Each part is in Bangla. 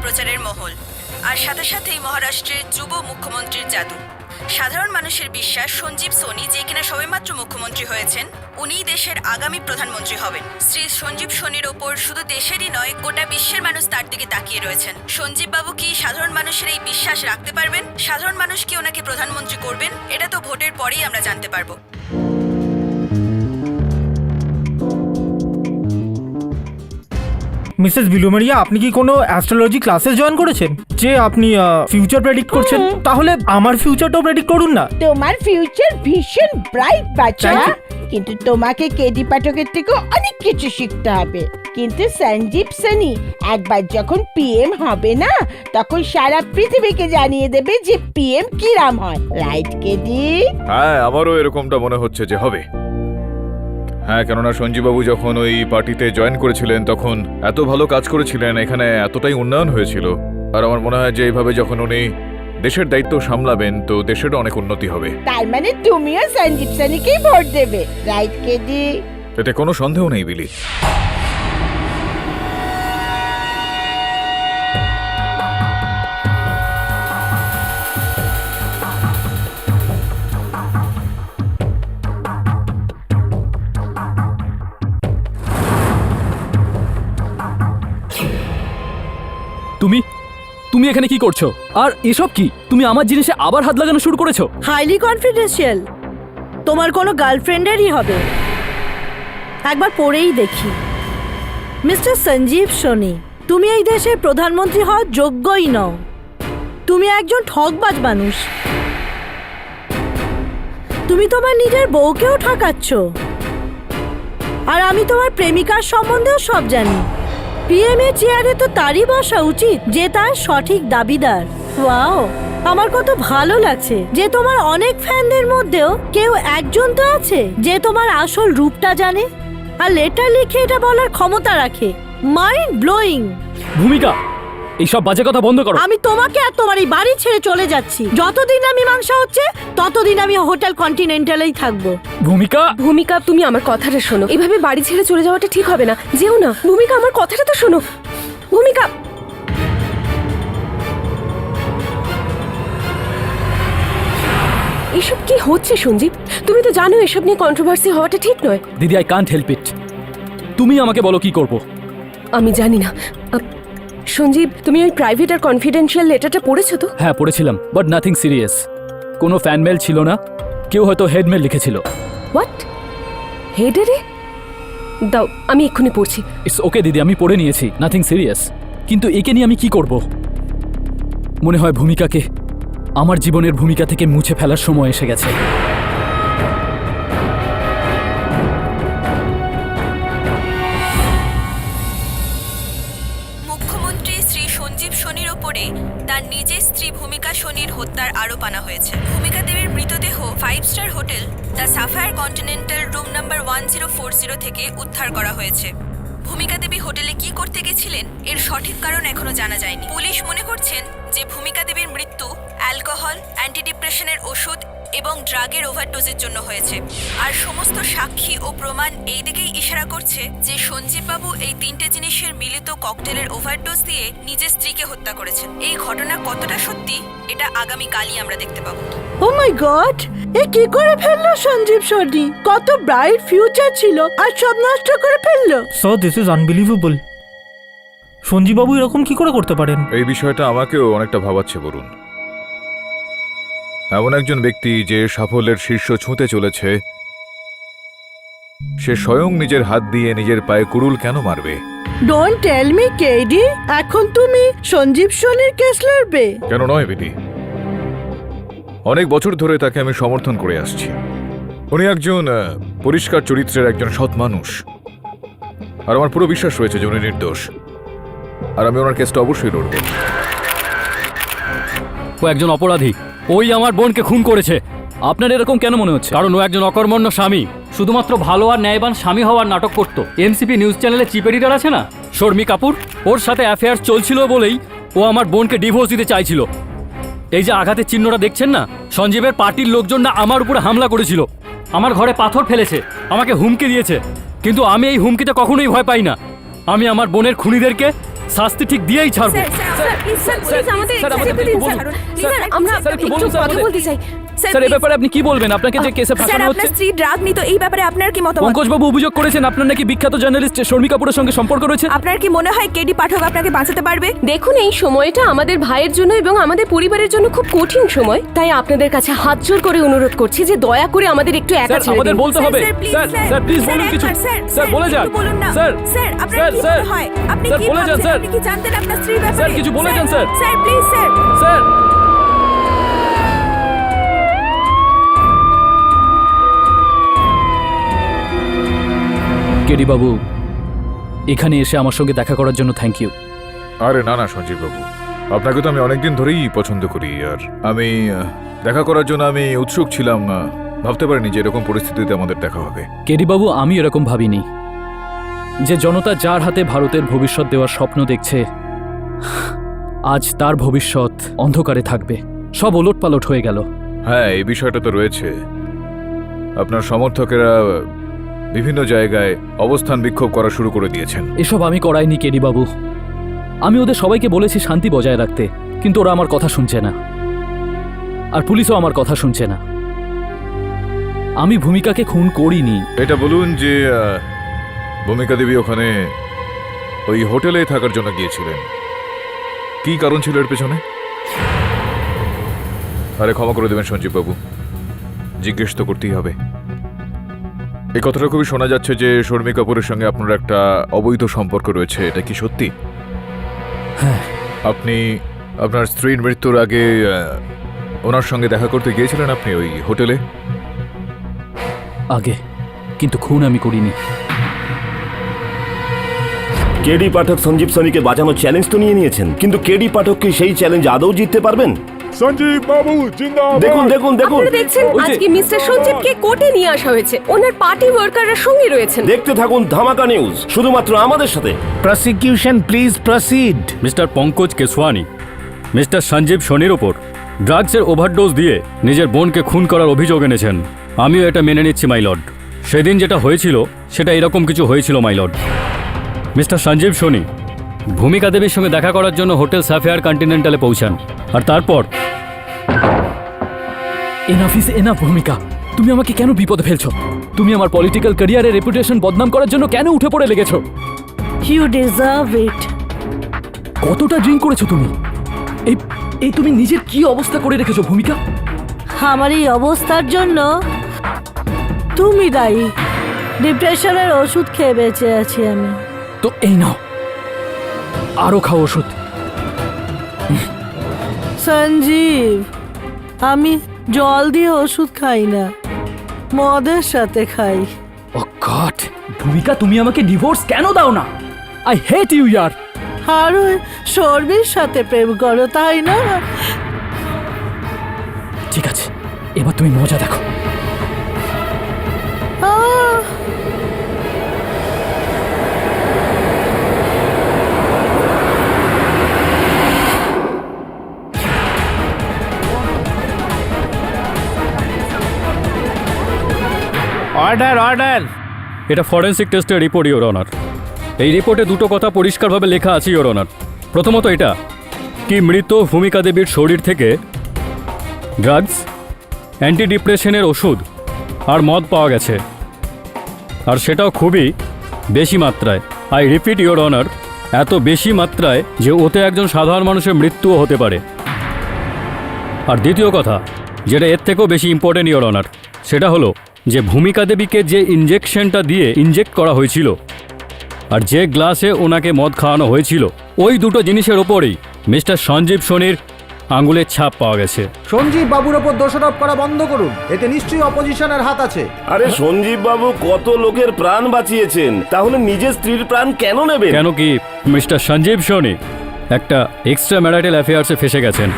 প্রচারের মহল, আর সাথে সাথেই মহারাষ্ট্রের যুব মুখ্যমন্ত্রীর জাদু। সাধারণ মানুষের বিশ্বাস সঞ্জীব সোনি, যে কিনা সবেমাত্র মুখ্যমন্ত্রী হয়েছেন, উনিই দেশের আগামী প্রধানমন্ত্রী হবেন। শ্রী সঞ্জীব সোনির ওপর শুধু দেশেরই নয়, গোটা বিশ্বের মানুষ তার দিকে তাকিয়ে রয়েছেন। সঞ্জীব বাবু কি সাধারণ মানুষের এই বিশ্বাস রাখতে পারবেন? সাধারণ মানুষ কি ওনাকে প্রধানমন্ত্রী করবেন? এটা তো ভোটের পরেই আমরা জানতে পারবো। মিসেস বিলুমারিয়া, আপনি কি কোনো অ্যাস্ট্রোলজি ক্লাসেস জয়েন করেছেন যে আপনি ফিউচার প্রেডিক্ট করছেন? তাহলে আমার ফিউচারটাও প্রেডিক্ট করুন না। তোমার ফিউচার ভীষণ ব্রাইট বাচ্চা, Thank you. কিন্তু তোমাকে কেডি পাঠকের থেকে অনেক কিছু শিখতে হবে। কিন্তু সঞ্জীব সোনি একবার যখন পিএম হবে না, তখন সারা পৃথিবীকে জানিয়ে দেবে যে পিএম কিরাম হয়, রাইট কেডি? হ্যাঁ, আমারও এরকমটা মনে হচ্ছে যে হবে। হ্যাঁ, কেননা সঞ্জীববাবু যখন ওই পার্টিতে জয়েন করেছিলেন তখন এত ভালো কাজ করেছিলেন, এখানে এতটাই উন্নয়ন হয়েছিল। আর আমার মনে হয় যে এইভাবে যখন উনি দেশের দায়িত্ব সামলাবেন তো দেশেরও অনেক উন্নতি হবে। তার মানে তুমিও সঞ্জীব সোনিকেই ভোট দেবে, রাইট কেডি? এতে কোনো সন্দেহ নেই বিলি। তুমি তুমি এখানে কি করছো? আর এসব কি? তুমি আমার জিনিসে আবার হাত লাগানো শুরু করেছো? Highly confidential. তোমার কোনো গার্লফ্রেন্ডেরই হবে। একবার পড়েই দেখি। মিস্টার সঞ্জীব সোনি, তুমি এই দেশের প্রধানমন্ত্রী হওয়ার যোগ্যই নও। তুমি একজন ঠকবাজ মানুষ। তুমি তোমার নিজের বউকেও ঠকাচ্ছ। আর আমি তোমার প্রেমিকার সম্বন্ধেও সব জানি। পিএম এর চেয়ারে তো তারই বসা উচিত যে তার সঠিক দাবিদার। ওয়াও, আমার কত ভালো লাগছে যে তোমার অনেক ফ্যানদের মধ্যেও কেউ একজন তো আছে যে তোমার আসল রূপটা জানে আর লেটার লিখে এটা বলার ক্ষমতা রাখে। Mind blowing. ভূমিকা, এইসব বাজে কথা বন্ধ করো। আমি তোমাকে আর তোমার এই বাড়ি ছেড়ে চলে যাচ্ছি। যতদিন না মীমাংসা হচ্ছে ততদিন আমি হোটেল কন্টিনেন্টালেই থাকবো। ভূমিকা, ভূমিকা, তুমি আমার কথাটা শোনো। এভাবে বাড়ি ছেড়ে চলে যাওয়াটা ঠিক হবে না। যেও না। ভূমিকা, আমার কথাটা তো শোনো। ভূমিকা, এসব কি হচ্ছে সঞ্জীব? তুমি তো জানো এসব নিয়ে কন্ট্রোভার্সি হওয়াটা ঠিক নয়। দিদি, আই কান্ট হেল্প ইট। তুমি আমাকে বলো কি করব। আমি জানি না। সঞ্জীব, তুমি ওই প্রাইভেট আর কনফিডেন্সিয়াল লেটারটা পড়েছো তো? হ্যাঁ, পড়েছিলাম, বাট নাথিং সিরিয়াস। কোনো ফ্যান মেল ছিল না, কেউ হয়তো হেড মেল লিখেছিল। হোয়াট? হেডারে? দাও, আমি এক্ষুনি পড়ছি। ইটস ওকে দিদি, আমি পড়ে নিয়েছি, নাথিং সিরিয়াস। কিন্তু একে নিয়ে আমি কি করব? মনে হয় ভূমিকাকে আমার জীবনের ভূমিকা থেকে মুছে ফেলার সময় এসে গেছে। মুখ্যমন্ত্রী শ্রী সঞ্জীব সোনির ওপরে তার নিজের স্ত্রী ভূমিকা সোনির হত্যার আরোপ আনা হয়েছে। ভূমিকা দেবীর মৃতদেহ 5 star hotel the Sapphire continental room number 1040 থেকে উদ্ধার করা হয়েছে। ভূমিকা দেবী হোটেলে কি করতে গেছিলেন এর সঠিক কারণ এখনো জানা যায়নি। পুলিশ মনে করছেন যে ভূমিকা দেবীর মৃত্যু অ্যালকোহল, অ্যান্টিডিপ্রেশনের ওষুধ এবং ড্রাগের ওভারডোজের জন্য হয়েছে। আর সমস্ত সাক্ষী ও প্রমাণ এই দিকেই ইশারা করছে যে সঞ্জীব বাবু এই 3টে জিনিসের মিলিত ককটেলের ওভারডোজ দিয়ে নিজের স্ত্রীকে হত্যা করেছেন। এই ঘটনা কতটা সত্যি এটা আগামীকালই আমরা দেখতে পাবো। ও মাই গড, এ কি করে ফেললো সঞ্জীব সোনি? কত ব্রাইট ফিউচার ছিল আর সব নষ্ট করে ফেললো। So this is unbelievable. Sanjeev বাবু এরকম কি করে করতে পারেন? এই বিষয়টা আমাকেও অনেকটা ভাবাচ্ছে বরুণ। এমন একজন ব্যক্তি যে সাফল্যের শীর্ষ ছুঁতে চলেছে, সে স্বয়ং নিজের হাত দিয়ে নিজের পায়ে কুড়ুল কেন মারবে? ডোন্ট টেল মি কেডি, এখন তুমি সঞ্জীব সোনির কেস লড়বে? কেন নয় বিলি, অনেক বছর ধরে তাকে আমি সমর্থন করে আসছি। উনি একজন পরিষ্কার চরিত্রের একজন সৎ মানুষ, আর আমার পুরো বিশ্বাস রয়েছে যে উনি নির্দোষ। আর আমি ওনার কেসটা অবশ্যই লড়ব। ও একজন অপরাধী, ওই আমার বোনকে খুন করেছে। আপনার এরকম কেন মনে হচ্ছে? কারণ ও একজন অকর্মণ্য স্বামী, শুধুমাত্র ভালো আর ন্যায়বান স্বামী হওয়ার নাটক করত। এনসিপি নিউজ চ্যানেলে চিফ এডিটর আছে না, শর্মি কাপুর, ওর সাথে অ্যাফেয়ার চলছিল বলেই ও আমার বোনকে ডিভোর্স দিতে চাইছিল। এই যে আঘাতের চিহ্নটা দেখছেন না, সঞ্জীবের পার্টির লোকজন না আমার উপরে হামলা করেছিল, আমার ঘরে পাথর ফেলেছে, আমাকে হুমকি দিয়েছে। কিন্তু আমি এই হুমকিতে কখনোই ভয় পাই না। আমি আমার বোনের খুনিদেরকে শাস্তি ঠিক দিয়েই ছাড়বো। প্লিজ স্যার প্লিজ আমাদের স্যার, আমাদের যেতে দিন একটু স্যার বলুন। স্যার আমরা স্যার, একটু একটু বলুন, স্যার, কথা আমাদের। বলতে চাই স্যার, এই ব্যাপারে আপনি কি বলবেন? আপনাকে যে কেসে স্যার ফাঁসানো আপনার হচ্ছে। স্ত্রী ড্রাগ নিত, এই ব্যাপারে আপনার কি মতামত? পঙ্কজবাবু অভিযোগ করেছেন আপনার নাকি বিখ্যাত জার্নালিস্ট শর্মী কাপুরের সঙ্গে সম্পর্ক রয়েছে। আপনার কি মনে হয় কেডি পাঠক আপনাকে বাঁচাতে পারবে? দেখুন এই সময়টা আমাদের ভাইয়ের জন্য এবং আমাদের পরিবারের জন্য খুব কঠিন সময়, তাই আপনাদের কাছে হাত জোর করে অনুরোধ করছি যে দয়া করে আমাদের একটু একা স্যার, ছেড়ে আমাদের দিন। বলতে হবে। স্যার, স্যার, প্লিজ বলুন কিছু। স্যার, বলে যান। বলুন না স্যার, স্যার আপনার স্যার, কি স্যার, মনে হয়? আপনি স্যার, কি বলে যান, ভাবছেন? স্যার। আপনি কি জানতেন আপনার স্ত্রীর ব্যাপারে? স্যার, কিছু বলে যান, sir. Sir please sir. Sir, KD বাবু, এখানে এসে আমার সঙ্গে দেখা করার জন্য থ্যাংক ইউ। আরে না না সঞ্জীব বাবু, আপনাকে তো আমি অনেকদিন ধরেই পছন্দ করি। আর আমি দেখা করার জন্য আমি উৎসুক ছিলাম। ভাবতে পারিনি যে এরকম পরিস্থিতিতে আমাদের দেখা হবে। কেডি বাবু, আমি এরকম ভাবিনি যে জনতা যার হাতে ভারতের ভবিষ্যৎ দেওয়ার স্বপ্ন দেখছে, আজ তার ভবিষ্যৎ অন্ধকারে থাকবে। সব ওলটপালট হয়ে গেল। হ্যাঁ, এই বিষয়টা তো রয়েছে। আপনার সমর্থকেরা বিভিন্ন জায়গায় অবস্থান বিক্ষোভ করা শুরু করে দিয়েছেন। এসব আমি করাইনি কেডি বাবু। আমি ওদের সবাইকে বলেছি শান্তি বজায় রাখতে, কিন্তু ওরা আমার কথা শুনছে না। আর পুলিশও আমার কথা শুনছে না। আমি ভূমিকাকে খুন করিনি। এটা বলুন যে ভূমিকা দেবী ওখানে ওই হোটেলে থাকার জন্য গিয়েছিলেন, কি কারণ ছিল এর পেছনে? আরে ক্ষমা করে দেবেন সঞ্জীব বাবু, জিজ্ঞেস তো করতেই হবে। এই কথাটা খুবই শোনা যাচ্ছে যে শর্মী কাপুরের সঙ্গে আপনার একটা অবৈধ সম্পর্ক রয়েছে, এটা কি সত্যি? হ্যাঁ। আপনি আপনার স্ত্রীর মৃত্যুর আগে ওনার সঙ্গে দেখা করতে গিয়েছিলেন আপনি ওই হোটেলে? আগে, কিন্তু খুন আমি করিনি। কেডি পাঠক সঞ্জীব সনিকে বাঁচানোর চ্যালেঞ্জ তো নিয়ে নিয়েছেন, কিন্তু কেডি পাঠক কি সেই চ্যালেঞ্জ আদৌ জিততে পারবেন? সঞ্জীব বাবু জিন্দাবাদ। দেখুন দেখুন দেখুন, আপনারা দেখছেন ওই যে- আজকে মিস্টার সঞ্জীবকে কোর্টে নিয়ে আসা হয়েছে। ওনার পার্টি ওয়ার্কাররা সঙ্গে রয়েছেন। দেখতে থাকুন ধামাকা নিউজ শুধুমাত্র আমাদের সাথে। Prosecution please proceed. Mister Pankaj Keswani mister Sanjeev শনির ওপর ড্রাগসের ওভারডোজ দিয়ে নিজের বোনকে খুন করার অভিযোগ এনেছেন। আমিও এটা মেনে নিচ্ছি মাই লর্ড। সেদিন যেটা হয়েছিল সেটা এরকম কিছু হয়েছিল মাই লর্ড। মিস্টার সঞ্জীব শনি ভূমিকা দেবীর সঙ্গে দেখা করার জন্য হোটেল সাফেয়ার কন্টিনেন্টালে পৌঁছান। আর তারপর এনাফ ইজ এনাফ। ভূমিকা, তুমি আমাকে কেন বিপদে ফেলছো? তুমি আমার পলিটিক্যাল ক্যারিয়ারের রেপুটেশন বদনাম করার জন্য কেন উঠে পড়ে লেগেছো? ইউ ডিজার্ভ ইট। কতটা ড্রিঙ্ক করেছো তুমি? এই এই তুমি নিজের কি অবস্থা করে রেখেছো ভূমিকা? আমার এই অবস্থার জন্য তুমি দায়ী। ডিপ্রেশনের ওষুধ খেয়ে বেঁচে আছি আমি। তো এই নাও, আরো খাও ওষুধ। সঞ্জীব, আমি জল দিয়ে ওষুধ খাই না, মদের সাথে খাই। ও গড, ভূমিকা তুমি আমাকে ডিভোর্স কেন দাও না? আই হেট ইউ ইয়ার। আর ওই শর্মির সাথে প্রেম করো, তাই না? ঠিক আছে, এবার তুমি মজা দেখো। আহ, অর্ডার অর্ডার। এটা ফরেন্সিক টেস্টের রিপোর্ট, ইওর অনার। এই রিপোর্টে দুটো কথা পরিষ্কারভাবে লেখা আছে, ইওর অনার। প্রথমত এটা কি মৃত ভূমিকা দেবীর শরীর থেকে ড্রাগস, অ্যান্টি ডিপ্রেশনের ওষুধ আর মদ পাওয়া গেছে, আর সেটাও খুবই বেশি মাত্রায়। আই রিপিট ইওর অনার, এত বেশি মাত্রায় যে ওতে একজন সাধারণ মানুষের মৃত্যুও হতে পারে। আর দ্বিতীয় কথা, যেটা এর থেকেও বেশি ইম্পর্টেন্ট ইওর অনার, সেটা হলো যে ভূমিকা দেবীকে যে ইঞ্জেকশনটা দিয়ে ইনজেক্ট করা হয়েছিল আর যে গ্লাসে ওনাকে মদ খাওয়ানো হয়েছিল, ওই দুটো জিনিসের ওপরেই মিস্টার সঞ্জীব শনির আঙুলের ছাপ পাওয়া গেছে। সঞ্জীব বাবুর ওপর দোষারোপ করা বন্ধ করুন, এতে নিশ্চয়ই অপোজিশনের হাত আছে। আরে সঞ্জীব বাবু কত লোকের প্রাণ বাঁচিয়েছেন, তাহলে নিজের স্ত্রীর প্রাণ কেন নেবেন? কেন কি মিস্টার সঞ্জীব শনি একটা এক্সট্রা ম্যারিটাল অ্যাফেয়ার্সে ফেসে গেছেন।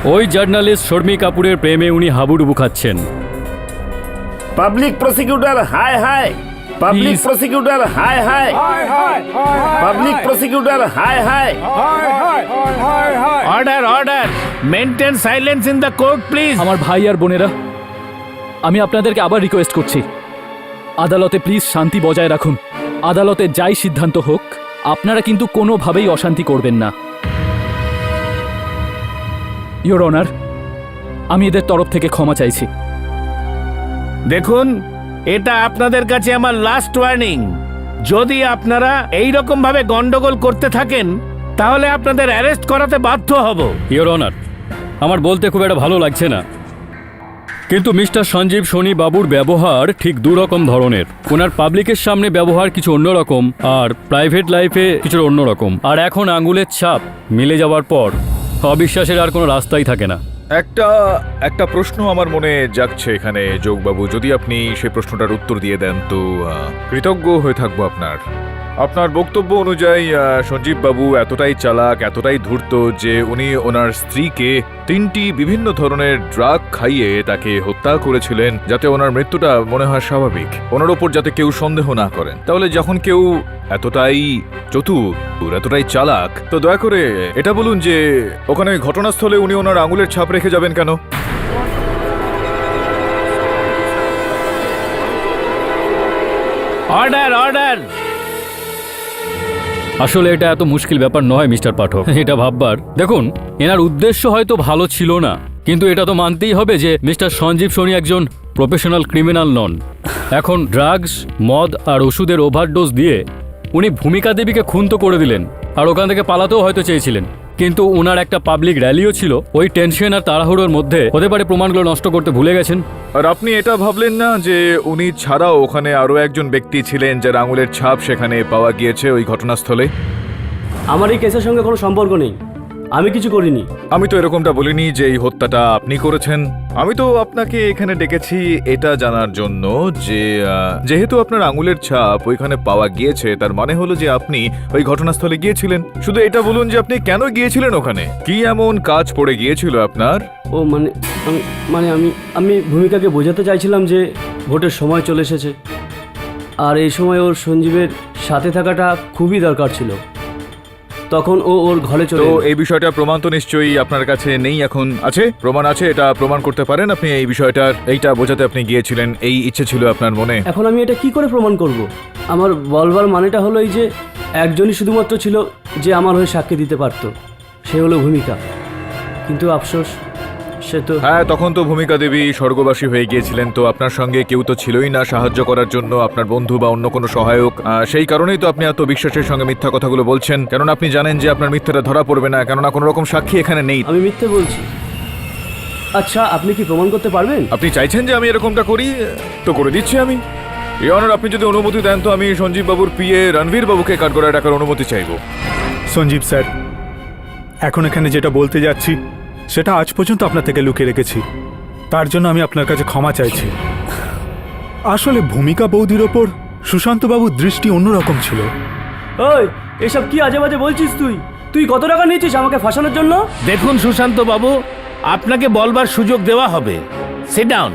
ওই জার্নালিস্ট শর্মী কাপুরের প্রেমে উনি হাবুডুবু খাচ্ছেন। Public prosecutor high high, public Please. Prosecutor high high, public prosecutor high high. Order order. Maintain silence in the court please. আমার ভাই আর বোনেরা, আমি আপনাদেরকে আবার রিকোয়েস্ট করছি, আদালতে প্লিজ শান্তি বজায় রাখুন। আদালতে যাই সিদ্ধান্ত হোক, আপনারা কিন্তু কোনোভাবেই অশান্তি করবেন না। ইওর অনার, আমি এদের তরফ থেকে ক্ষমা চাইছি। দেখুন, এটা আপনাদের কাছে আমার লাস্ট ওয়ার্নিং। যদি আপনারা এই রকম ভাবে গন্ডগোল করতে থাকেন তাহলে আপনাদের অ্যারেস্ট করাতে বাধ্য হব। ইওর অনার, আমার বলতে খুব একটা ভালো লাগছে না, কিন্তু মিস্টার সঞ্জীব সোনি বাবুর ব্যবহার ঠিক দুরকম ধরনের। ওনার পাবলিকের সামনে ব্যবহার কিছু অন্যরকম, আর প্রাইভেট লাইফে কিছু অন্যরকম। আর এখন আঙ্গুলের ছাপ মিলে যাওয়ার পর অবিশ্বাসের আর কোনো রাস্তাই থাকে না। একটা প্রশ্ন আমার মনে জাগছে এখানে যোগবাবু, যদি আপনি সেই প্রশ্নটার উত্তর দিয়ে দেন তো কৃতজ্ঞ হয়ে থাকবো আপনার বক্তব্য অনুযায়ী সঞ্জীব বাবু এতটাই চালাক, এতটাই ধূর্ত যে উনি ওনার স্ত্রীকে 3টি বিভিন্ন ধরনের ড্রাগ খাইয়ে তাকে হত্যা করেছিলেন, যাতে ওনার মৃত্যুটা মনে হয় স্বাভাবিক, ওনার ওপর যাতে কেউ সন্দেহ না করেন। তাহলে যখন কেউ এতটাই চতুর, এতটাই চালাক, তো দয়া করে এটা বলুন যে ওখানে ঘটনাস্থলে উনি ওনার আঙুলের ছাপ রেখে যাবেন কেন? Order, order. আসলে এটা এত মুশকিল ব্যাপার নয় মিস্টার পাঠক, এটা ভাববার। দেখুন, এনার উদ্দেশ্য হয়তো ভালো ছিল না, কিন্তু এটা তো মানতেই হবে যে মিস্টার সঞ্জীব সোনি একজন প্রফেশনাল ক্রিমিনাল নন। এখন ড্রাগস, মদ আর ওষুধের ওভারডোজ দিয়ে উনি ভূমিকা দেবীকে খুন তো করে দিলেন, আর ওখান থেকে পালাতেও হয়তো চেয়েছিলেন, কিন্তু ওনার একটা পাবলিক র্যালিও ছিল। ওই টেনশন আর তাড়াহুড়োর মধ্যে হতে পারে প্রমাণগুলো নষ্ট করতে ভুলে গেছেন। আর আপনি এটা ভাবলেন না যে উনি ছাড়াও ওখানে আরো একজন ব্যক্তি ছিলেন যার আঙুলের ছাপ সেখানে পাওয়া গিয়েছে ওই ঘটনাস্থলে? আমার এই কেসের সঙ্গে কোনো সম্পর্ক নেই, আমি কিছু করিনি। আমি তো এরকমটা বলিনি যে এই হত্যাটা আপনি করেছেন। আমি তো আপনাকে এখানে ডেকেছি এটা জানার জন্য যে যেহেতু আপনার আঙুলের ছাপ ওইখানে পাওয়া গিয়েছে, তার মানে হলো যে আপনি ওই ঘটনাস্থলে গিয়েছিলেন। শুধু এটা বলুন যে আপনি কেন গিয়েছিলেন ওখানে, কি এমন কাজ পড়ে গিয়েছিল আপনার? ও আমি ভূমিকাকে বোঝাতে চাইছিলাম যে ভোটের সময় চলে এসেছে, আর এই সময় ওর সঞ্জীবের সাথে থাকাটা খুবই দরকার ছিল। তখন ও ওর ঘরে চলে তো এই বিষয়টা প্রমাণ তো নিশ্চয়ই আপনার কাছে নেই, এখন আছে? প্রমাণ আছে, এটা প্রমাণ করতে পারেন আপনি এই বিষয়টার, এইটা বোঝাতে আপনি গিয়েছিলেন, এই ইচ্ছে ছিল আপনার মনে? এখন আমি এটা কি করে প্রমাণ করব? আমার বলবার মানেটা হলো এই যে একজনই শুধুমাত্র ছিল যে আমার হয়ে সাক্ষী দিতে পারত, সে হলো ভূমিকা। কিন্তু আফসোস, সে তো... হ্যাঁ, তখন তো ভূমিকা দেবী স্বর্গবাসী হয়ে গিয়েছিলেন, তো আপনার সঙ্গে কেউ তো ছিলই না সাহায্য করার জন্য, আপনার বন্ধু বা অন্য কোনো সহায়ক। সেই কারণেই তো আপনি এত বিশ্বাসের সঙ্গে মিথ্যা কথাগুলো বলছেন, কেননা আপনি জানেন যে আপনার মিথ্যাটা ধরা পড়বে না, কেননা কোনো রকম সাক্ষী এখানে নেই। আমি মিথ্যে বলছি? আচ্ছা, আপনি কি প্রমাণ করতে পারবেন? আপনি চাইছেন যে আমি এরকমটা করি, তো করে দিচ্ছি আমি। এই অনার, আপনি যদি অনুমতি দেন তো আমি সঞ্জীব বাবুর পিএ রণবীর বাবুকে কাঠগড়ায় ডাকার অনুমতি চাইব। সঞ্জীব স্যার, এখন এখানে যেটা বলতে যাচ্ছি সেটা আজ পর্যন্ত আপনার থেকে লুকিয়ে রেখেছি, তার জন্য আমি আপনার কাছে ক্ষমা চাইছি। আসলে ভূমিকা বৌদির ওপর সুশান্তবাবুর দৃষ্টি অন্যরকম ছিল। ওই, এসব কি আজে বাজে বলছিস? তুই কত টাকা নিয়েছিস আমাকে ফাঁসানোর জন্য? দেখুন সুশান্ত বাবু, আপনাকে বলবার সুযোগ দেওয়া হবে। Sit down.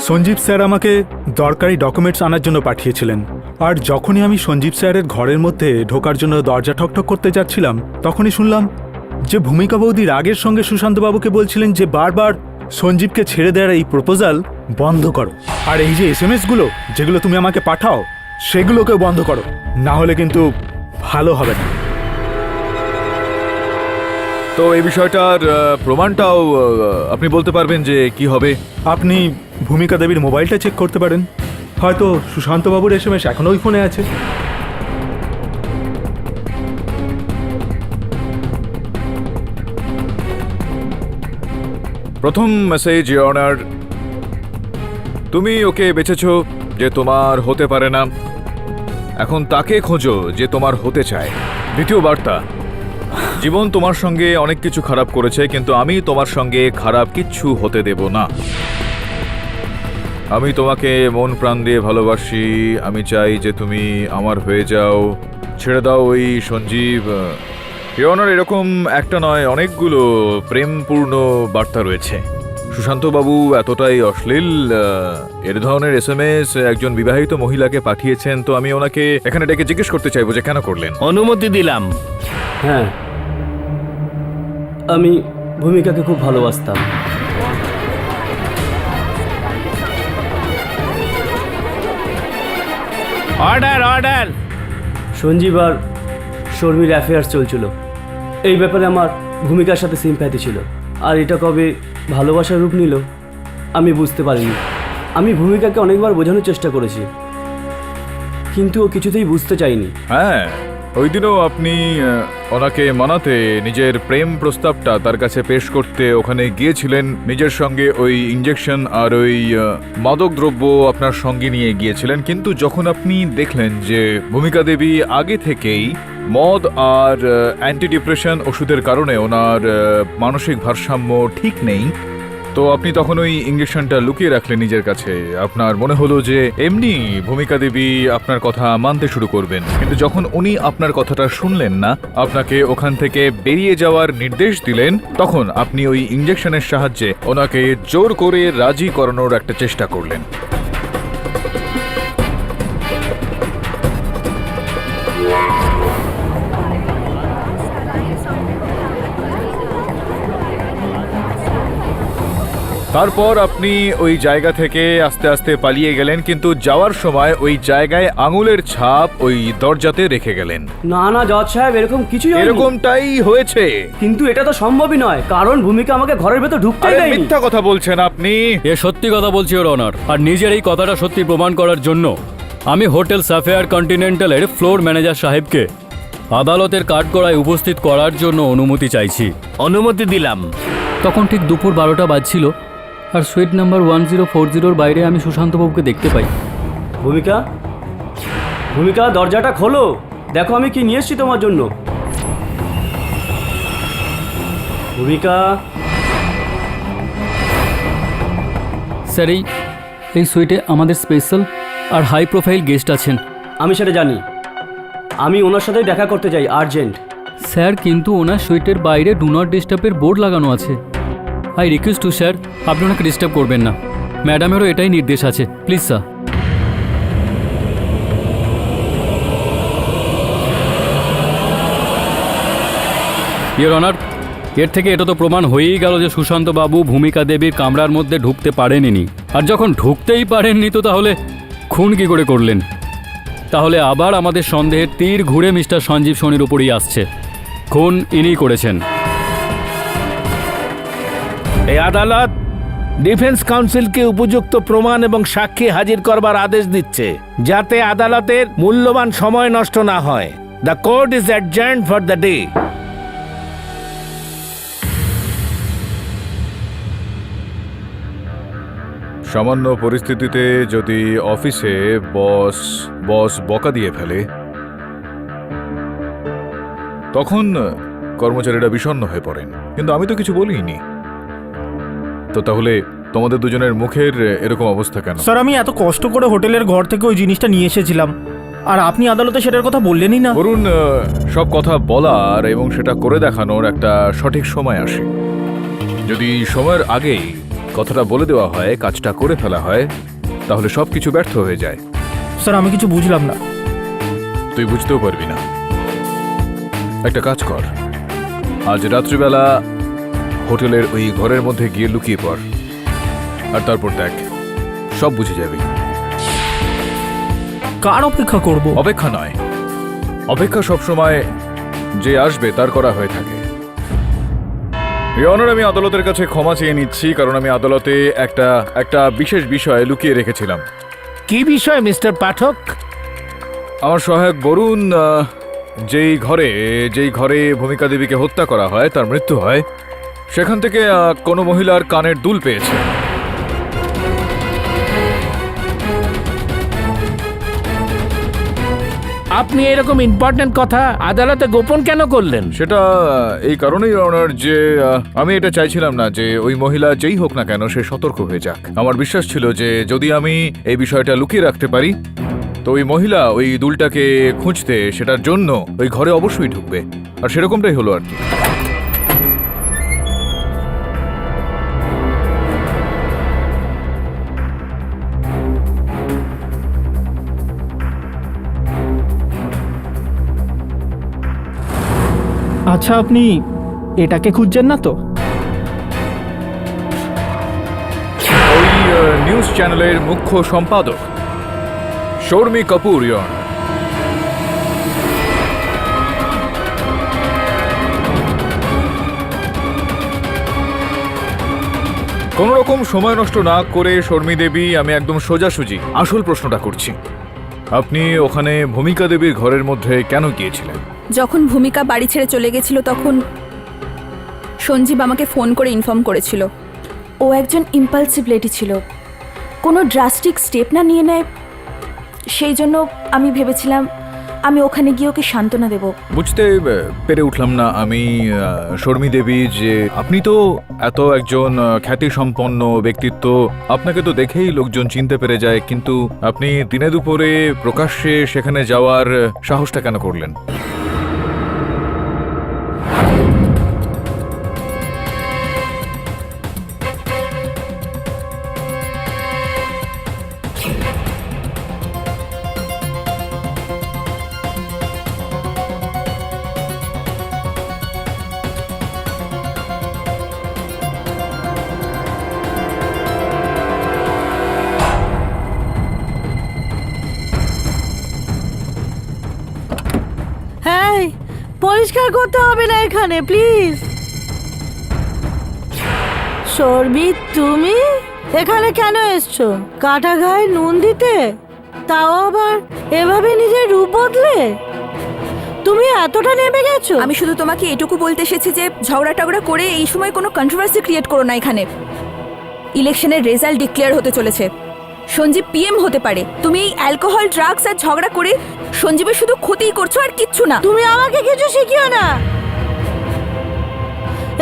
সঞ্জীব স্যার আমাকে দরকারি ডকুমেন্টস আনার জন্য পাঠিয়েছিলেন, আর যখনই আমি সঞ্জীব স্যারের ঘরের মধ্যে ঢোকার জন্য দরজা ঠকঠক করতে যাচ্ছিলাম, তখনই শুনলাম যে ভূমিকা বৌদি রাগের সঙ্গে সুশান্তবাবুকে বলছিলেন যে বারবার সঞ্জীবকে ছেড়ে দেওয়ার এই প্রপোজাল বন্ধ করো, আর এই যে SMS-গুলো যেগুলো তুমি আমাকে পাঠাও সেগুলোকেও বন্ধ করো, না হলে কিন্তু ভালো হবে না। তো এই বিষয়টার প্রমাণটাও আপনি বলতে পারবেন যে কি হবে? আপনি ভূমিকা দেবীর মোবাইলটা চেক করতে পারেন, হয়তো সুশান্তবাবুর SMS এখনো ওই ফোনে আছে। প্রথম মেসেজ, ইওর অনার, তুমি ওকে বেছেছো যে তোমার হতে পারে না, এখন তাকে খোঁজো যে তোমার হতে চায়। দ্বিতীয় বার্তা, জীবন তোমার সঙ্গে অনেক কিছু খারাপ করেছে, কিন্তু আমি তোমার সঙ্গে খারাপ কিচ্ছু হতে দেব না। আমি তোমাকে মন প্রাণ দিয়ে ভালোবাসি, আমি চাই যে তুমি আমার হয়ে যাও, ছেড়ে দাও ওই সঞ্জীব। ইওর এরকম একটা নয়, অনেকগুলো প্রেমপূর্ণ বার্তা রয়েছে। সুশান্তবাবু এতটাই অশ্লীল এর ধরনের SMS একজন বিবাহিত মহিলাকে পাঠিয়েছেন, তো আমি ওনাকে এখানে ডেকে জিজ্ঞেস করতে চাইবো যে কেন করলেন। অনুমতি দিলাম। হ্যাঁ, আমি ভূমিকাকে খুব ভালোবাসতাম। Order, order. সঞ্জীব আর শর্মির অ্যাফেয়ার্স চলছিল, এই ব্যাপারে আমার ভূমিকার সাথে সিম্প্যাথি ছিল, আর এটা কবে ভালোবাসার রূপ নিল আমি বুঝতে পারিনি। আমি ভূমিকাকে অনেকবার বোঝানোর চেষ্টা করেছি, কিন্তু ও কিছুতেই বুঝতে চাইনি। হ্যাঁ, ওই দিনও আপনি ওনাকে মানাতে নিজের প্রেম প্রস্তাবটা তার কাছে পেশ করতে ওখানে গিয়েছিলেন। নিজের সঙ্গে ওই ইঞ্জেকশন আর ওই মাদক দ্রব্য আপনার সঙ্গে নিয়ে গিয়েছিলেন, কিন্তু যখন আপনি দেখলেন যে ভূমিকা দেবী আগে থেকেই মদ আর অ্যান্টি ডিপ্রেশন ওষুধের কারণে ওনার মানসিক ভারসাম্য ঠিক নেই, তো আপনি তখন ওই ইঞ্জেকশনটা লুকিয়ে রাখলেন নিজের কাছে। আপনার মনে হলো যে এমনি ভূমিকা দেবী আপনার কথা মানতে শুরু করবেন, কিন্তু যখন উনি আপনার কথাটা শুনলেন না, আপনাকে ওখান থেকে বেরিয়ে যাওয়ার নির্দেশ দিলেন, তখন আপনি ওই ইঞ্জেকশনের সাহায্যে ওনাকে জোর করে রাজি করানোর একটা চেষ্টা করলেন। তারপর আপনি ওই জায়গা থেকে আস্তে আস্তে পালিয়ে গেলেন, কিন্তু যাওয়ার সময় ওই জায়গায় আঙুলের ছাপ ওই দরজাতে রেখে গেলেন। না না জজ সাহেব, এরকম কিছুই হয়নি। এরকমটাই হয়েছে। কিন্তু এটা তো সম্ভবই নয়, কারণ ভূমিকা আমাকে ঘরের ভেতর ঢুকতেই আরে দেয়নি। মিথ্যা কথা বলছেন আপনি। এ সত্যি কথা বলছি ওর অনার, আর নিজের এই কথাটা সত্যি প্রমাণ করার জন্য আমি হোটেল সাফেয়ার কন্টিনেন্টালের ফ্লোর ম্যানেজার সাহেবকে আদালতের কাঠগড়ায় উপস্থিত করার জন্য অনুমতি চাইছি। অনুমতি দিলাম। তখন ঠিক দুপুর 12টা বাজছিল, আর সুইট নাম্বার 1040-র বাইরে আমি সুশান্তবাবুকে দেখতে পাই। ভূমিকা, ভূমিকা দরজাটা খোলো, দেখো আমি কি নিয়ে এসেছি তোমার জন্য। ভূমিকা। স্যার, এই সুইটে আমাদের স্পেশাল আর হাই প্রোফাইল গেস্ট আছেন। আমি সেটা জানি, আমি ওনার সাথেই দেখা করতে চাই, আর্জেন্ট। স্যার, কিন্তু ওনার সুইটের বাইরে ডু নট ডিস্টার্বের বোর্ড লাগানো আছে। আই রিকোয়েস্ট টু স্যার, আপনি ওনাকে ডিস্টার্ব করবেন না। ম্যাডামেরও এটাই নির্দেশ আছে, প্লিজ স্যার। ইয়োর অনার, এর থেকে এটা তো প্রমাণ হয়েই গেল যে সুশান্তবাবু ভূমিকা দেবীর কামরার মধ্যে ঢুকতে পারেননি। আর যখন ঢুকতেই পারেননি, তো তাহলে খুন কি করে করলেন? তাহলে আবার আমাদের সন্দেহের তীর ঘুরে মিস্টার সঞ্জীব সোনির উপরই আসছে। খুন ইনিই করেছেন। এই আদালত ডিফেন্স কাউন্সিলকে উপযুক্ত প্রমাণ এবং সাক্ষী হাজির করবার আদেশ দিচ্ছে, যাতে আদালতের মূল্যবান সময় নষ্ট না হয়। The court is adjourned for the day. সামান্য পরিস্থিতিতে যদি অফিসে বস বকা দিয়ে ফেলে, তখন কর্মচারীরা বিষণ্ণ হয়ে পড়েন, কিন্তু আমি তো কিছু বলিনি। তো তাহলে তোমাদের দুজনের মুখের এরকম অবস্থা কেন? স্যার, আমি এত কষ্ট করে হোটেলের ঘর থেকে ওই জিনিসটা নিয়ে এসেছিলাম, আর আপনি আদালতে সেটার কথা বললেনই না। বরুণ, সব কথা বলার এবং সেটা করে দেখানোর একটা সঠিক সময় আসে। যদি সময়ের আগেই কথাটা বলে দেওয়া হয়, কাজটা করে ফেলা হয়, তাহলে সব কিছু ব্যর্থ হয়ে যায়। স্যার, আমি কিছু বুঝলাম না। তুই বুঝতেও পারবি না। একটা কাজ কর, আজ রাত্রিবেলা হোটেলের ওই ঘরের মধ্যে গিয়ে লুকিয়ে পড়, আর তারপর দেখ, সব বুঝে যাবি। কার অপেক্ষা করব? অপেক্ষা নয়, অপেক্ষা সবসময় যে আসবে তার করা হয়ে থাকে। ইয়নার, আমি আদালতের কাছে ক্ষমা চেয়ে নিচ্ছি, কারণ আমি আদালতে একটা বিশেষ বিষয় লুকিয়ে রেখেছিলাম। কি বিষয় মিস্টার পাঠক? আমার সহায়ক বরুণ যেই ঘরে ভূমিকা দেবীকে হত্যা করা হয়, তার মৃত্যু হয়, সেখান থেকে কোনো মহিলার কানের দুল পেয়েছে। আপনি এরকম ইম্পর্টেন্ট কথা আদালতে গোপন কেন করলেন? সেটা এই কারণেই অনার যে আমি এটা চাইছিলাম না যে ওই মহিলা যেই হোক না কেন সে সতর্ক হয়ে যাক। আমার বিশ্বাস ছিল যে যদি আমি এই বিষয়টা লুকিয়ে রাখতে পারি, তো ওই মহিলা ওই দুলটাকে খুঁজতে, সেটার জন্য ওই ঘরে অবশ্যই ঢুকবে, আর সেরকমটাই হলো আর কি। আচ্ছা, আপনি এটাকে খুঁজছেন না তো? ওই নিউজ চ্যানেলের মুখ্য সম্পাদক শর্মি কাপুর। কোনো রকম সময় নষ্ট না করে শর্মী দেবী, আমি একদম সোজাসুজি আসল প্রশ্নটা করছি। আপনি ওখানে ভূমিকা দেবীর ঘরের মধ্যে কেন গিয়েছিলেন? যখন ভূমিকা বাড়ি ছেড়ে চলে গেছিল তখন সঞ্জীব আমাকে ফোন করে ইনফর্ম করেছিল। ও একজন ইম্পালসিভ লেডি ছিল, কোনো ড্রাস্টিক স্টেপ না নিয়ে নেয়, সেই জন্য আমি ভেবেছিলাম আমি ওখানে গিয়ে ওকে সান্ত্বনা দেব। বুঝতে পেরে উঠলাম না আমি, শর্মী দেবী, যে আপনি তো এত একজন খ্যাতিসম্পন্ন ব্যক্তিত্ব, আপনাকে তো দেখেই লোকজন চিনতে পেরে যায়, কিন্তু আপনি দিনে দুপুরে প্রকাশ্যে সেখানে যাওয়ার সাহসটা কেন করলেন? হ্যাঁ, পরিষ্কার করতে হবে না এখানে, প্লিজ। শর্মি, তুমি এখানে কেন এসছো? কাটা গায়ে নুন দিতে, তাও আবার এভাবে নিজের রূপ বদলে? তুমি এতটা নেমে গেছো? আমি শুধু তোমাকে এটুকু বলতে এসেছি যে ঝগড়া টগড়া করে এই সময় কোনো কন্ট্রোভার্সি ক্রিয়েট করো না এখানে। ইলেকশনের রেজাল্ট ডিক্লেয়ার হতে চলেছে, সঞ্জীব পিএম হতে পারে। তুমি এই অ্যালকোহল, ড্রাগস আর ঝগড়া করে সঞ্জীবের শুধু ক্ষতিই করছো আর কিচ্ছু না। তুমি আমাকে কিছু শিখিও না,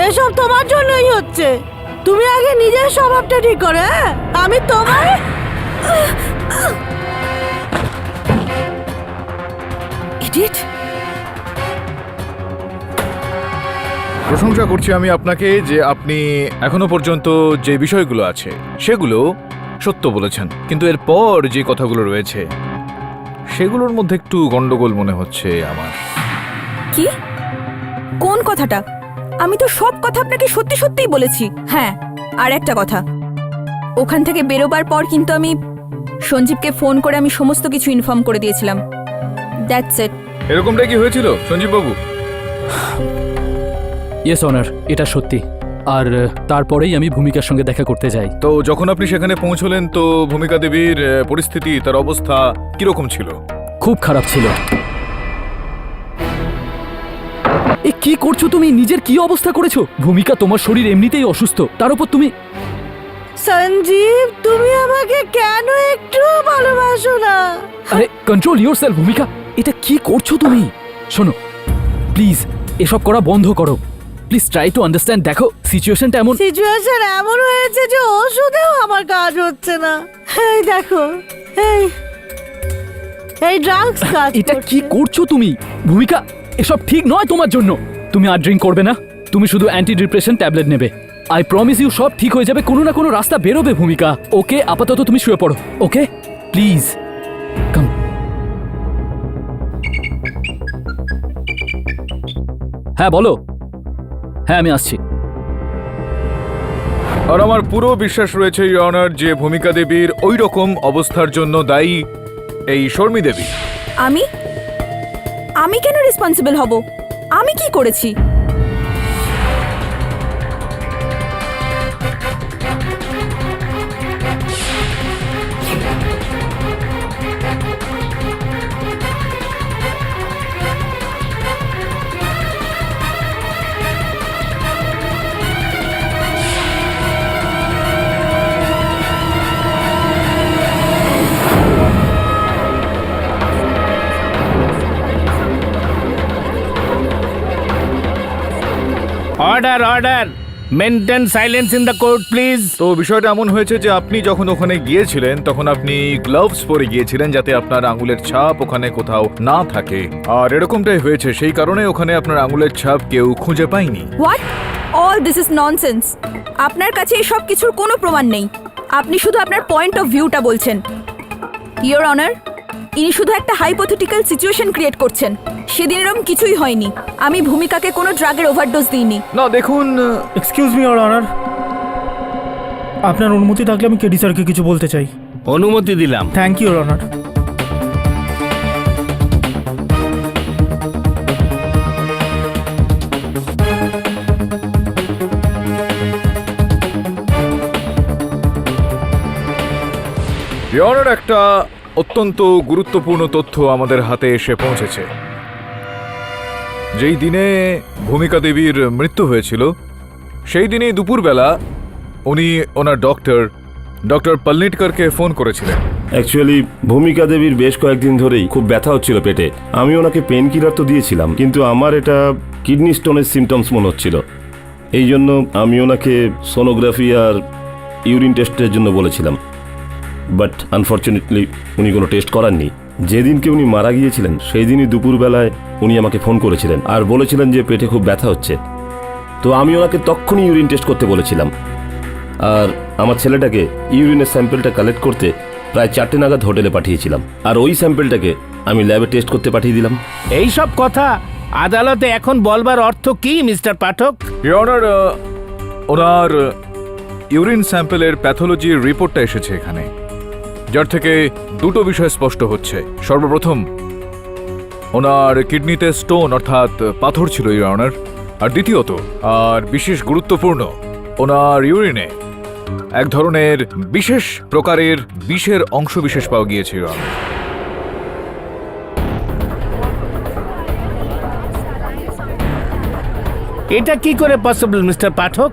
এসব তোমার জন্যই হচ্ছে। তুমি আগে নিজের স্বভাবটা ঠিক করো। হ্যাঁ, আমি তোমার ইডিয়েট। প্রশংসা করছি আমি আপনাকে যে আপনি এখনো পর্যন্ত যে বিষয়গুলো আছে সেগুলো সত্য বলেছেন, কিন্তু এরপর যে কথাগুলো রয়েছে সেগুলোর মধ্যে একটু গন্ডগোল মনে হচ্ছে আমার। কি? কোন কথাটা? আমি তো সব কথা আপনাকে সত্যি সত্যিই বলেছি। হ্যাঁ, আর একটা কথা, ওখান থেকে বেরোবার পর কিন্তু আমি সঞ্জীবকে ফোন করে আমি সমস্ত কিছু ইনফর্ম করে দিয়েছিলাম। That's it. এরকমটা কি হয়েছিল সঞ্জীব বাবু? ইয়েস অনার, এটা সত্যি। আর তারপরেই আমি ভূমিকার সঙ্গে দেখা করতে যাই। তো যখন আপনি সেখানে পৌঁছলেন তো ভূমিকা দেবীর পরিস্থিতি, তার অবস্থা কিরকম ছিল? খুব খারাপ ছিল। এ কি করছো তুমি? নিজের কি অবস্থা করেছো? ভূমিকা, তোমার শরীর এমনিতেই অসুস্থ, তার উপর তুমি। সঞ্জীব, তুমি আমাকে কেন একটু ভালোবাসো না? আরে কন্ট্রোল ইয়োরসেলফ ভূমিকা, এটা কি করছো তুমি? শোনো প্লিজ, এসব করা বন্ধ করো। Please try to understand. দেখো সিচুয়েশনটা এমন এমন হয়েছে যে ওষুধেও আমার কাজ হচ্ছে না। এই দেখো, এই ড্রাগস কাজ। এটা কি করছো তুমি ভূমিকা? এসব ঠিক নয় তোমার জন্য। তুমি আর ড্রিঙ্ক করবে না, তুমি শুধু অ্যান্টি ডিপ্রেশন ট্যাবলেট নেবে। আই প্রমিস ইউ, সব ঠিক হয়ে যাবে, কোনো না কোনো রাস্তা বেরোবে ভূমিকা। ওকে, আপাতত তুমি শুয়ে পড়ো। Okay please come. হ্যাঁ বলো। হ্যাঁ আমি আসছি। আর আমার পুরো বিশ্বাস রয়েছে ইওর অনার যে ভূমিকা দেবীর ওই রকম অবস্থার জন্য দায়ী এই শর্মী দেবী। আমি কেন রেসপন্সিবল হব? আমি কি করেছি? Order, order, maintain silence in the court please. তো বিষয়টা এমন হয়েছে যে আপনি যখন ওখানে গিয়েছিলেন তখন আপনি গ্লাভস পরে গিয়েছিলেন যাতে আপনার আঙুলের ছাপ ওখানে কোথাও না থাকে, আর এরকমটাই হয়েছে। সেই কারণে ওখানে আপনার আঙুলের ছাপ কেউ খুঁজে পায়নি। What? All this is nonsense. আপনার কাছে এই সব কিছুর কোনো প্রমাণ নেই। আপনি শুধু আপনার পয়েন্ট অফ ভিউটা বলছেন। ইওর অনার, ইনি শুধু একটা হাইপোথেটিক্যাল সিচুয়েশন ক্রিয়েট করছেন। সেদিন এরকম কিছুই হয়নি। আমি ভূমিকাকে কোনো ড্রাগের ওভারডোজ দিইনি। না দেখুন, এক্সকিউজ মি ইওর অনার, আপনার অনুমতি থাকলে আমি কেডি স্যারকে কিছু বলতে চাই। অনুমতি দিলাম। Thank you your honour. Your honour একটা অত্যন্ত গুরুত্বপূর্ণ তথ্য আমাদের হাতে এসে পৌঁছেছে। যেই দিনে ভূমিকা দেবীর মৃত্যু হয়েছিল সেই দিনই দুপুরবেলা উনি ওনার ডক্টর পলনিটকারকে ফোন করেছিলেন। অ্যাকচুয়ালি ভূমিকা দেবীর বেশ কয়েকদিন ধরেই খুব ব্যথা হচ্ছিল পেটে। আমি ওনাকে পেন কিলার তো দিয়েছিলাম, কিন্তু আমার এটা কিডনি স্টোনের সিমটমস মনে হচ্ছিল। এই জন্য আমি ওনাকে সোনোগ্রাফি আর ইউরিন টেস্টের জন্য বলেছিলাম, বাট আনফর্চুনেটলি উনি কোনো টেস্ট করাননি। যেদিনকে উনি মারা গিয়েছিলেন সেই দিনই দুপুরবেলায় উনি আমাকে ফোন করেছিলেন আর বলেছিলেন যে পেটে খুব ব্যথা হচ্ছে। তো আমি ওনাকে তখনই ইউরিন টেস্ট করতে বলেছিলাম, আর আমার ছেলেটাকে ইউরিনের স্যাম্পেলটা কালেক্ট করতে প্রায় 4টে নাগাদ হোটেলে পাঠিয়েছিলাম, আর ওই স্যাম্পেলটাকে আমি ল্যাবে টেস্ট করতে পাঠিয়ে দিলাম। এই সব কথা আদালতে এখন বলবার অর্থ কি মিস্টার পাঠক? ইয়নার, ওনার ইউরিন স্যাম্পেলের প্যাথোলজি রিপোর্টটা এসেছে এখানে, যার থেকে দুটো বিষয় স্পষ্ট হচ্ছে। সর্বপ্রথম, ওনার কিডনিতে স্টোন অর্থাৎ পাথর ছিল ইয়নার, আর দ্বিতীয়ত আর বিশেষ গুরুত্বপূর্ণ, ওনার ইউরিনে এক ধরনের বিশেষ প্রকারের বিষের অংশ বিশেষ পাওয়া গিয়েছে ইয়নার। এটা কি করে পসিবল মিস্টার পাঠক?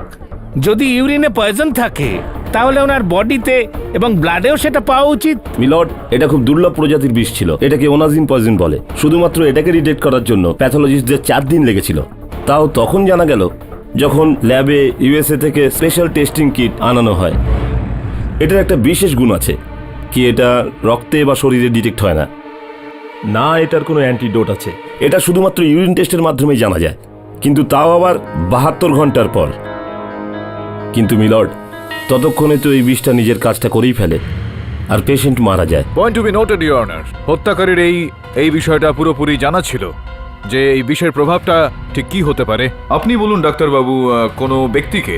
যদি ইউরিনে পয়জন থাকে তাহলে ওনার বডিতে এবং ব্লাডেও সেটা পাওয়া উচিত। মিলর্ড, এটা খুব দুর্লভ প্রজাতির বিষ ছিল। এটাকে ওনাজিন পয়জন বলে। শুধুমাত্র এটাকে ডিটেক্ট করার জন্য প্যাথোলজিস্টদের 4 দিন লেগেছিল। তাও তখন জানা গেল যখন ল্যাবে ইউএসএ থেকে স্পেশাল টেস্টিং কিট আনানো হয়। এটার একটা বিশেষ গুণ আছে কি এটা রক্তে বা শরীরে ডিটেক্ট হয় না, না এটার কোনো অ্যান্টিডোট আছে। এটা শুধুমাত্র ইউরিন টেস্টের মাধ্যমেই জানা যায়, কিন্তু তাও আবার 72 ঘন্টার পর। কিন্তু মিলর্ড, ততক্ষণে তো এই বিষটা নিজের কাজটা করেই ফেলে আর পেশেন্ট মারা যায়। Point to be noted your honour, হত্যাকারীর এই বিষয়টা পুরোপুরি জানা ছিল যে এই বিষের প্রভাবটা ঠিক কি হতে পারে। আপনি বলুন ডাক্তারবাবু, কোনো ব্যক্তিকে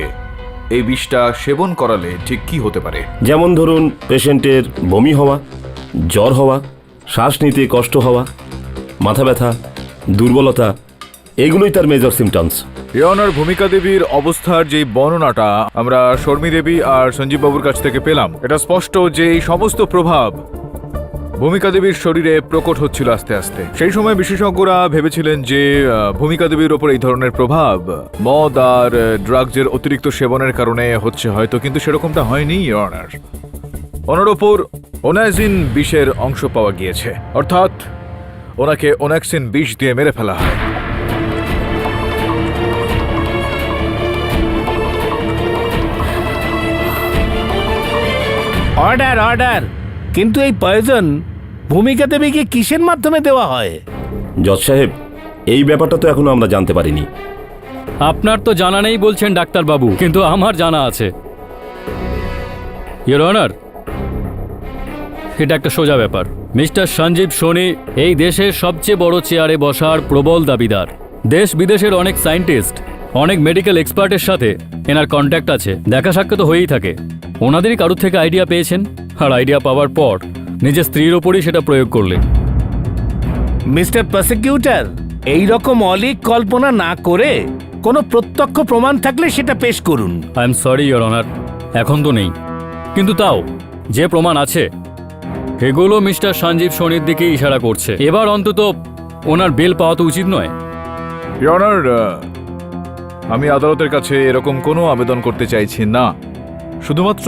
এই বিষটা সেবন করালে ঠিক কি হতে পারে? যেমন ধরুন পেশেন্টের বমি হওয়া, জ্বর হওয়া, শ্বাস নিতে কষ্ট হওয়া, মাথা ব্যথা, দুর্বলতা, এগুলোই তার মেজর সিমটমস। ইয়নার, ভূমিকা দেবীর অবস্থার যে বর্ণনাটা আমরা শর্মী দেবী আর সঞ্জীব বাবুর কাছ থেকে পেলাম, এটা স্পষ্ট যে এই সমস্ত প্রভাব ভূমিকা দেবীর শরীরে প্রকট হচ্ছিল আস্তে আস্তে। সেই সময় বিশেষজ্ঞরা ভেবেছিলেন যে ভূমিকা দেবীর ওপর এই ধরনের প্রভাব মদ আর ড্রাগসের অতিরিক্ত সেবনের কারণে হচ্ছে হয়তো, কিন্তু সেরকমটা হয়নি ইয়নার। ওনার ওপর ওনাক্সিন বিষের অংশ পাওয়া গিয়েছে, অর্থাৎ ওনাকে ওনাক্সিন বিষ দিয়ে মেরে ফেলা হয়। Order order! কিন্তু এই পয়জন ভূমিকা দেবীকে কিসের মাধ্যমে দেওয়া হয়? জজ সাহেব, এই ব্যাপারটা তো এখনো আমরা জানতে পারিনি। আপনার তো জানা নেই বলছেন ডাক্তারবাবু, কিন্তু আমার জানা আছে। ইওর অনার, এটা একটা সোজা ব্যাপার। মিস্টার সঞ্জীব সোনি এই দেশের সবচেয়ে বড় চেয়ারে বসার প্রবল দাবিদার। দেশ বিদেশের অনেক সায়েন্টিস্ট, অনেক মেডিকেল এক্সপার্টের সাথে এনার কন্ট্যাক্ট আছে, দেখা সাক্ষাৎ হয়েই থাকে। ওনাদেরই কারোর থেকে আইডিয়া পেয়েছেন, আর আইডিয়া পাওয়ার পর নিজের স্ত্রীর ওপরই সেটা প্রয়োগ করলেন। মিস্টার প্রসিকিউটর, এই রকম অলীক কল্পনা না করে কোনো প্রত্যক্ষ প্রমাণ থাকলে সেটা পেশ করুন। I am sorry your honour, এখন তো নেই, কিন্তু তাও যে প্রমাণ আছে এগুলো মিস্টার সঞ্জীব সোনির দিকে ইশারা করছে। এবার অন্তত ওনার বেল পাওয়া তো উচিত নয়। ইয়নার, আমি আদালতের কাছে এরকম কোনো আবেদন করতে চাইছি না। শুধুমাত্র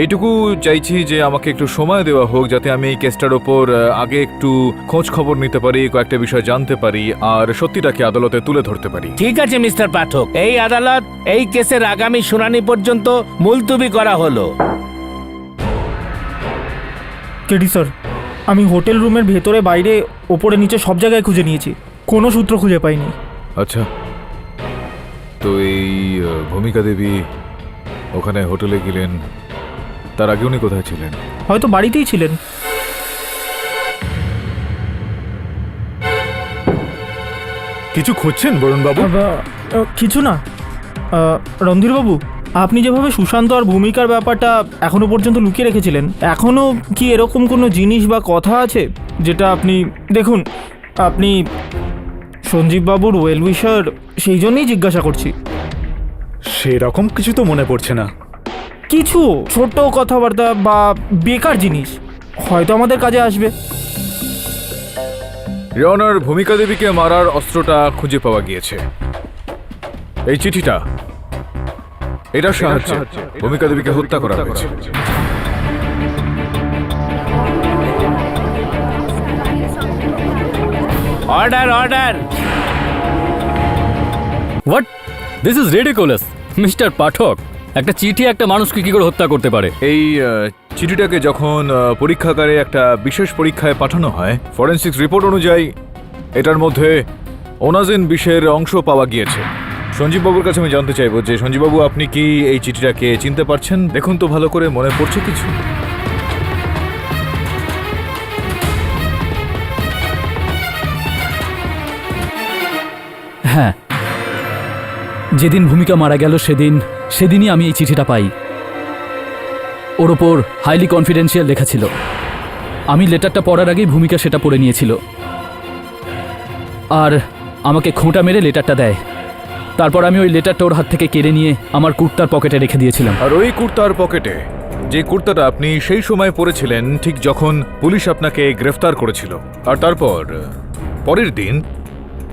এইটুকু চাইছি যে আমাকে একটু সময় দেওয়া হোক, যাতে আমি এই কেসটার ওপর আগে একটু খোঁজ খবর নিতে পারি, কয়েকটা বিষয় জানতে পারি আর সত্যিটাকে আদালতে তুলে ধরতে পারি। ঠিক আছে মিস্টার পাঠক, এই আদালত এই কেসের আগামী শুনানি পর্যন্ত মুলতবি করা হলো। কেডি স্যার, আমি হোটেল রুমের ভেতরে বাইরে ওপরে নিচে সব জায়গায় খুঁজে নিয়েছি, কোনো সূত্র খুঁজে পাইনি। আচ্ছা, তো এই ভূমিকা দেবী ওখানে হোটেলে গেলেন, তার আগে উনি কোথায় ছিলেন? হয়তো বাড়িতেই ছিলেন। কিছু খুঁজছেন বরুণবাবু? কিছু না রণধীরবাবু, আপনি যেভাবে সুশান্ত আর ভূমিকার ব্যাপারটা এখনো পর্যন্ত লুকিয়ে রেখেছিলেন, এখনো কি এরকম কোনো জিনিস বা কথা আছে যেটা আপনি দেখুন, আপনি সঞ্জীববাবুর ওয়েল উইশার, সেই জন্যই জিজ্ঞাসা করছি। সেরকম কিছু তো মনে পড়ছে না। কিছু ছোট কথাবার্তা বা বেকার জিনিস হয়তো আমাদের কাজে আসবে। ইয়নার, ভূমিকা দেবীকে মারার অস্ত্রটা খুঁজে পাওয়া গিয়েছে। এই চিঠিটা, এটার সাহায্যে ভূমিকা দেবীকে হত্যা করা হয়েছে। Order order. What, this is ridiculous mister Pathak. একটা চিঠি একটা মানুষকে কি করে হত্যা করতে পারে? এই চিঠিটাকে যখন পরীক্ষাগারে একটা বিশেষ পরীক্ষায় পাঠানো হয়, ফরেনসিক্স রিপোর্ট অনুযায়ী এটার মধ্যে ওনাজিন বিষের অংশ পাওয়া গিয়েছে। সঞ্জীববাবুর কাছে আমি জানতে চাইবো যে সঞ্জীববাবু, আপনি কি এই চিঠিটাকে চিনতে পারছেন? দেখুন তো ভালো করে, মনে পড়ছে কিছু? হ্যাঁ, যেদিন ভূমিকা মারা গেল সেদিনই আমি এই চিঠিটা পাই। ওর ওপর হাইলি কনফিডেন্সিয়াল লেখা ছিল। আমি লেটারটা পড়ার আগেই ভূমিকা সেটা পড়ে নিয়েছিল আর আমাকে খোঁটা মেরে লেটারটা দেয়। তারপর আমি ওই লেটারটা ওর হাত থেকে কেড়ে নিয়ে আমার কুর্তার পকেটে রেখে দিয়েছিলাম। আর ওই কুর্তার পকেটে যে কুর্তাটা আপনি সেই সময় পরেছিলেন ঠিক যখন পুলিশ আপনাকে গ্রেফতার করেছিল, আর তারপর পরের দিন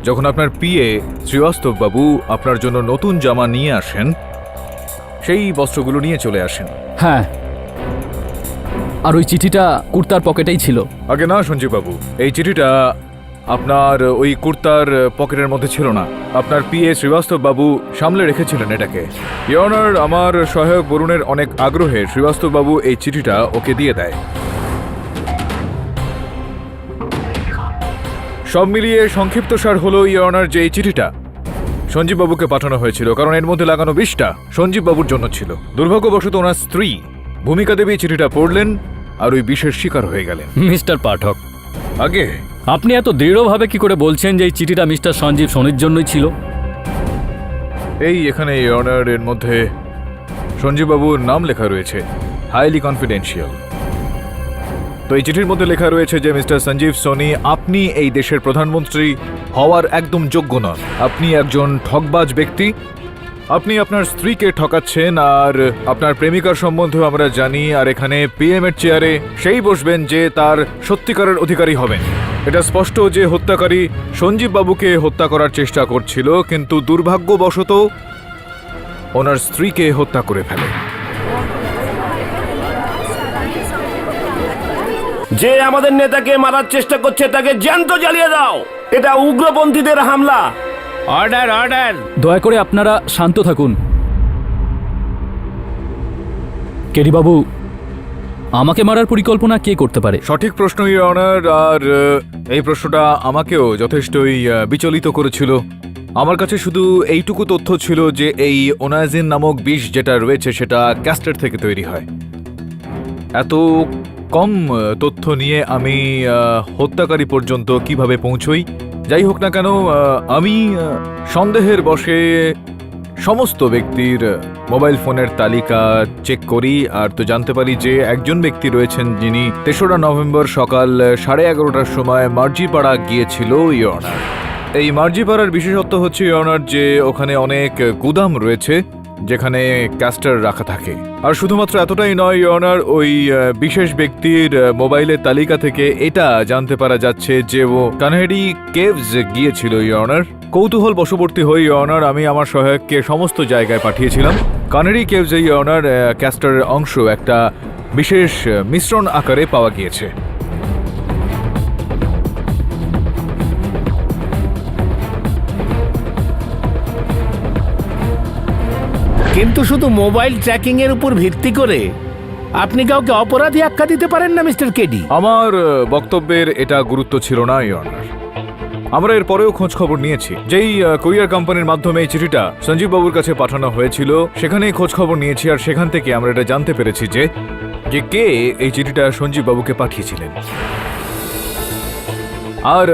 যখন আপনার পিএ শ্রীবাস্তব বাবু আপনার জন্য নতুন জামা নিয়ে আসেন, সেই বস্ত্রগুলো নিয়ে চলে আসেন। হ্যাঁ, আর ওই চিঠিটা কুর্তার পকেটেই ছিল। আগে না সঞ্জীব বাবু, এই চিঠিটা আপনার ওই কুর্তার পকেটের মধ্যে ছিল না। আপনার পিএ শ্রীবাস্তব বাবু সামলে রেখেছিলেন এটাকে। ইয়নার, আমার সহায়ক বরুণের অনেক আগ্রহে শ্রীবাস্তব বাবু এই চিঠিটা ওকে দিয়ে দেয়। সব মিলিয়ে সংক্ষিপ্তসার হলো ইয়নার যে এই চিঠিটা সঞ্জীব বাবুকে পাঠানো হয়েছিল, কারণ এর মধ্যে লাগানো বিষটা সঞ্জীব বাবুর জন্য ছিল। দুর্ভাগ্যবশত ওনার স্ত্রী ভূমিকা দেবী চিঠিটা পড়লেন আর ওই বিষের শিকার হয়ে গেলেন। মিস্টার পাঠক, আগে আপনি এত দৃঢ়ভাবে কি করে বলছেন যে এই চিঠিটা মিস্টার সঞ্জীব সোনির জন্যই ছিল? এই এখানে ইয়নার, এর মধ্যে সঞ্জীব বাবুর নাম লেখা রয়েছে, হাইলি কনফিডেন্সিয়াল। তো এই চিঠির মধ্যে লেখা রয়েছে যে মিস্টার সঞ্জীব সোনি, আপনি এই দেশের প্রধানমন্ত্রী হওয়ার একদম যোগ্য নন। আপনি একজন ঠকবাজ ব্যক্তি। আপনি আপনার স্ত্রীকে ঠকাচ্ছেন আর আপনার প্রেমিকার সম্বন্ধেও আমরা জানি। আর এখানে পিএম এর চেয়ারে সেই বসবেন যে তার সত্যিকারের অধিকারী হবেন। এটা স্পষ্ট যে হত্যাকারী সঞ্জীব বাবুকে হত্যা করার চেষ্টা করছিল, কিন্তু দুর্ভাগ্যবশত ওনার স্ত্রীকে হত্যা করে ফেলে। যে আমাদের নেতাকে মারার চেষ্টা করছে তাকে জ্যান্ত জ্বালিয়ে দাও। এটা উগ্রপন্থীদের হামলা। Order order. দয়া করে আপনারা শান্ত থাকুন। কেডি বাবু, আমাকে মারার পরিকল্পনা কে করতে পারে? সঠিক প্রশ্ন ইওর অনার, আর এই প্রশ্নটা আমাকেও যথেষ্টই বিচলিত করেছিল। আমার কাছে শুধু এইটুকু তথ্য ছিল যে এই ওনাজিন নামক বিষ যেটা রয়েছে সেটা ক্যাস্টের থেকে তৈরি হয়। এত কম তথ্য নিয়ে আমি হত্যাকারী পর্যন্ত কিভাবে পৌঁছই? যাই হোক না কেন, আমি সন্দেহের বশে সমস্ত ব্যক্তির মোবাইল ফোনের তালিকা চেক করি আর তো জানতে পারি যে একজন ব্যক্তি রয়েছেন যিনি ৩রা নভেম্বর সকাল 11:30টার সময় মার্জিপাড়া গিয়েছিল ইয়নার। এই মার্জিপাড়ার বিশেষত্ব হচ্ছে ইয়নার যে ওখানে অনেক গুদাম রয়েছে যেখানে ক্যাস্টার রাখা থাকে। আর শুধুমাত্র এতটাই নয় ইয়নার, ওই বিশেষ ব্যক্তির মোবাইলের তালিকা থেকে এটা জানতে পারা যাচ্ছে যে ও কানহেডি কেভস গিয়েছিল ইয়নার। কৌতূহল বশবর্তী হয়ে ইয়নার আমি আমার সহায়ককে সমস্ত জায়গায় পাঠিয়েছিলাম। কানহেডি কেভস ইয়নার ক্যাস্টারের অংশ একটা বিশেষ মিশ্রণ আকারে পাওয়া গিয়েছে। কিন্তু শুধু মোবাইল ট্র্যাকিং এর উপর ভিত্তি করে আপনি কাউকে অপরাধী আখ্যা দিতে পারেন না মিস্টার কেডি। আমার বক্তব্যের এটা গুরুত্ব ছিল না ইয়নার। আমরা এর পরেও খোঁজ খবর নিয়েছি। যেই কুরিয়ার কোম্পানির মাধ্যমে এই চিঠিটা সঞ্জীব বাবুর কাছে পাঠানো হয়েছিল সেখানেই খোঁজ খবর নিয়েছি, আর সেখান থেকে আমরা এটা জানতে পেরেছি যে কে এই চিঠিটা সঞ্জীব বাবুকে পাঠিয়েছিলেন। আর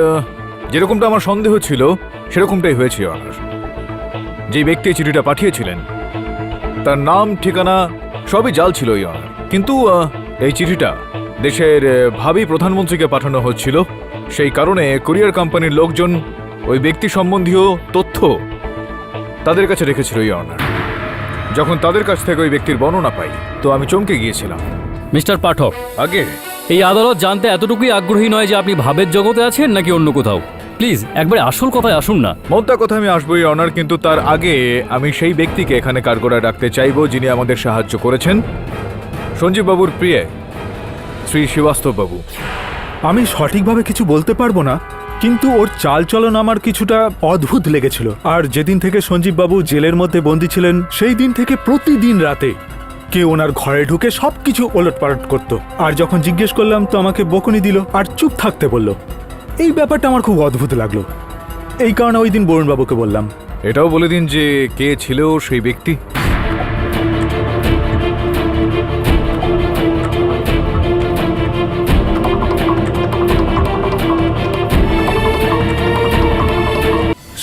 যেরকমটা আমার সন্দেহ ছিল সেরকমটাই হয়েছে ইয়নার। যে ব্যক্তি এই চিঠিটা পাঠিয়েছিলেন তার নাম ঠিকানা সবই জাল ছিল ইয়নার, কিন্তু এই চিঠিটা দেশের ভাবী প্রধানমন্ত্রীকে পাঠানো হচ্ছিল। সেই কারণে কুরিয়ার কোম্পানির লোকজন ওই ব্যক্তি সম্বন্ধীয় তথ্য তাদের কাছে রেখেছিল ইয়নার। যখন তাদের কাছ থেকে ওই ব্যক্তির বর্ণনা পাই তো আমি চমকে গিয়েছিলাম। মিস্টার পাঠক, আগে এই আদালত জানতে এতটুকুই আগ্রহী নয় যে আপনি ভাবের জগতে আছেন নাকি অন্য কোথাও। প্লিজ একবারে আসল কথায় আসুন না। মোদ্দা কথা আমি আসবোই অনার, কিন্তু তার আগে আমি সেই ব্যক্তিকে এখানে কাঠগড়ায় রাখতে চাইবো যিনি আমাদের সাহায্য করেছেন, সঞ্জীব বাবুর প্রিয় শ্রী শ্রীবাস্তব বাবু। আমি সঠিকভাবে কিছু বলতে পারবো না, কিন্তু ওর চালচলন আমার কিছুটা অদ্ভুত লেগেছিল। আর যেদিন থেকে সঞ্জীব বাবু জেলের মধ্যে বন্দী ছিলেন সেই দিন থেকে প্রতিদিন রাতে কেউ ওনার ঘরে ঢুকে সবকিছু ওলটপালট করত। আর যখন জিজ্ঞেস করলাম তো আমাকে বকুনি দিল আর চুপ থাকতে বলল। এই ব্যাপারটা আমার খুব অদ্ভুত লাগলো, এই কারণে ওই দিন বরুণবাবুকে বললাম। এটাও বলে দিন যে কে ছিল সেই ব্যক্তি।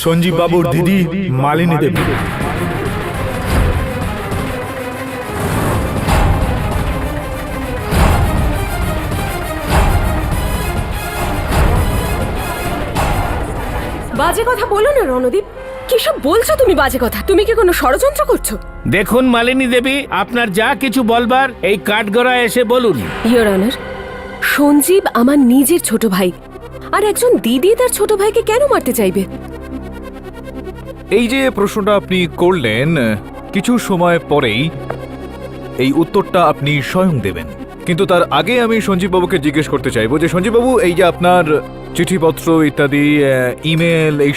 সঞ্জীব বাবুর দিদি মালিনী দেবী। বাজে কথা বলো না রণদীপ, কিসব বলছো তুমি বাজে কথা? তুমি কি কোনো ষড়যন্ত্র করছো? দেখুন মালিনী দেবী, আপনার যা কিছু বলবার এই কাঠগড়ায় এসে বলুন। ইয়োর অনার, সঞ্জীব আমার নিজের ছোট ভাই, আর একজন দিদি তার ছোট ভাইকে কেন মারতে চাইবে? এই যে প্রশ্নটা আপনি করলেন, কিছু সময় পরেই এই উত্তরটা আপনি স্বয়ং দেবেন, কিন্তু তার আগে আমি সঞ্জীব বাবুকে জিজ্ঞেস করতে চাইবো যে সঞ্জীব বাবু, এই যে আপনার চিঠিপত্র ইত্যাদি, ইমেল, এই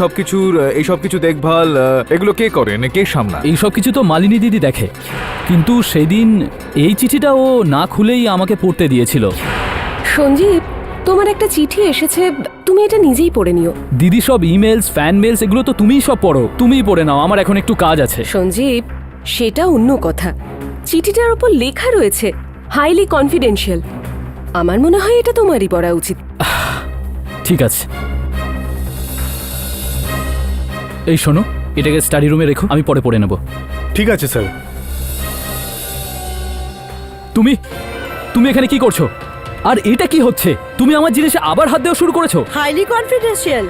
সব কিছু দেখভাল এগুলো কে করেন, কে সামলায়? এই সব কিছু তো মালিনী দিদি দেখে, কিন্তু সেদিন এই চিঠিটা ও না খুলেই আমাকে পড়তে দিয়েছিল। সঞ্জীব, তোমার একটা চিঠি এসেছে, তুমি এটা নিজেই পড়ে নিও। দিদি সব ইমেলস, ফ্যান মেলস এগুলো তো তুমিই সব পড়ো, তুমিই পড়ে নাও, আমার এখন একটু কাজ আছে। সঞ্জীব, সেটা অন্য কথা। চিঠিটার উপর লেখা রয়েছে হাইলি কনফিডেন্সিয়াল। আমার মনে হয় এটা তোমারই পড়া উচিত। ঠিক আছে, এই শোনো, এটাকে স্টাডি রুমে রেখো, আমি পরে পড়ে নেব। ঠিক আছে স্যার। তুমি তুমি এখানে কি করছো? আর এটা কি হচ্ছে? তুমি আমার জিনিসে আবার হাত দেওয়া শুরু করেছো। হাইলি কনফিডেন্সিয়াল,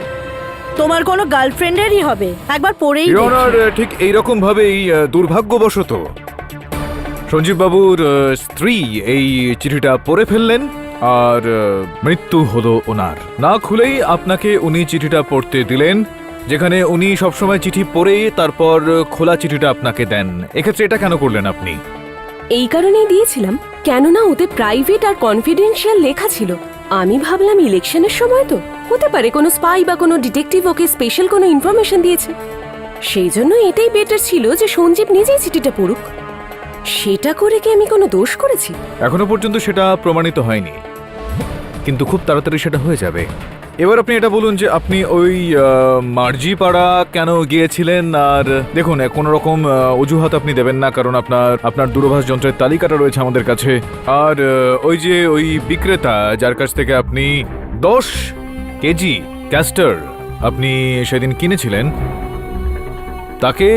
তোমার কোনো গার্লফ্রেন্ডেরই হবে, একবার পড়েই ইয়োর দেখি। অনার, ঠিক এইরকম ভাবেই দুর্ভাগ্যবশত সঞ্জীব বাবুর স্ত্রী এই চিঠিটা পড়ে ফেললেন আর মৃত্যু হলো ওনার। না খুলেই আপনাকে উনি চিঠিটা পড়তে দিলেন, যেখানে উনি সবসময় চিঠি পড়েই তারপর খোলা চিঠিটা আপনাকে দেন। এক্ষেত্রে এটা কেন করলেন আপনি? এই কারণেই দিয়েছিলাম, কেননা ওতে প্রাইভেট আর কনফিডেন্সিয়াল লেখা ছিল। আমি ভাবলাম ইলেকশনের সময় তো হতে পারে কোনো স্পাই বা কোনো ডিটেকটিভ ওকে স্পেশাল কোনো ইনফরমেশন দিয়েছে। সেই জন্য এটাই বেটার ছিল যে সঞ্জীব নিজেই চিঠিটা পড়ুক। সেটা করে কি আমি কোনো দোষ করেছি? এখনো পর্যন্ত সেটা প্রমাণিত হয়নি, কিন্তু খুব তাড়াতাড়ি সেটা হয়ে যাবে। এবার আপনি এটা বলুন যে আপনি ওই মার্জিপাড়া কেন গিয়েছিলেন? আর দেখুন, কোনো রকম অজুহাত আপনি দেবেন না, কারণ আপনার দূরভাষ যন্ত্রের তালিকাটা রয়েছে আমাদের কাছে। আর ওই বিক্রেতা যার কাছ থেকে আপনি 10 কেজি ক্যাস্টার আপনি সেদিন কিনেছিলেন, তাকে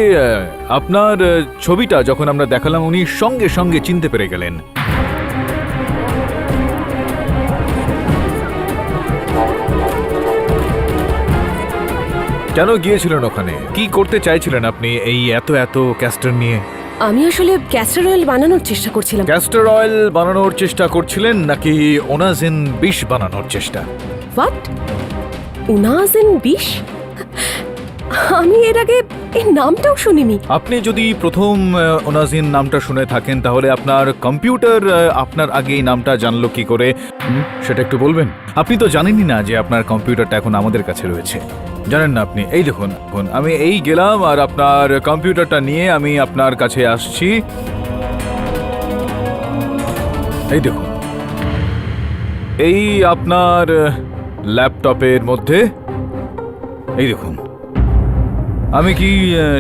আপনার ছবিটা যখন আমরা দেখালাম উনি সঙ্গে সঙ্গে চিনতে পেরে গেলেন। কেন গিয়েছিলেন ওখানে? কি করতে চাইছিলেন আপনি এই এত ক্যাস্টার নিয়ে? আমি আসলে ক্যাস্টর অয়েল বানানোর চেষ্টা করছিলাম। ক্যাস্টার অয়েল বানানোর চেষ্টা করছিলেন নাকি ওনাজিন বিষ বানানোর চেষ্টা? হোয়াট? ওনাজিন বিষ? আমি এর আগে এই নামটাও শুনিনি। আপনি যদি প্রথম ওনাজিন নামটা শুনে থাকেন তাহলে আপনার কম্পিউটার আপনার আগে এই নামটা জানলো কি করে, সেটা একটু বলবেন? আপনি তো জানেনই না যে আপনার কম্পিউটারটা এখন আমাদের কাছে রয়েছে, জানেন না আপনি? এই দেখুন, আমি এই গেলাম আর আপনার কম্পিউটারটা নিয়ে আমি আপনার কাছে আসছি। এই দেখুন, এই আপনার ল্যাপটপের মধ্যে, এই দেখুন। আমি কি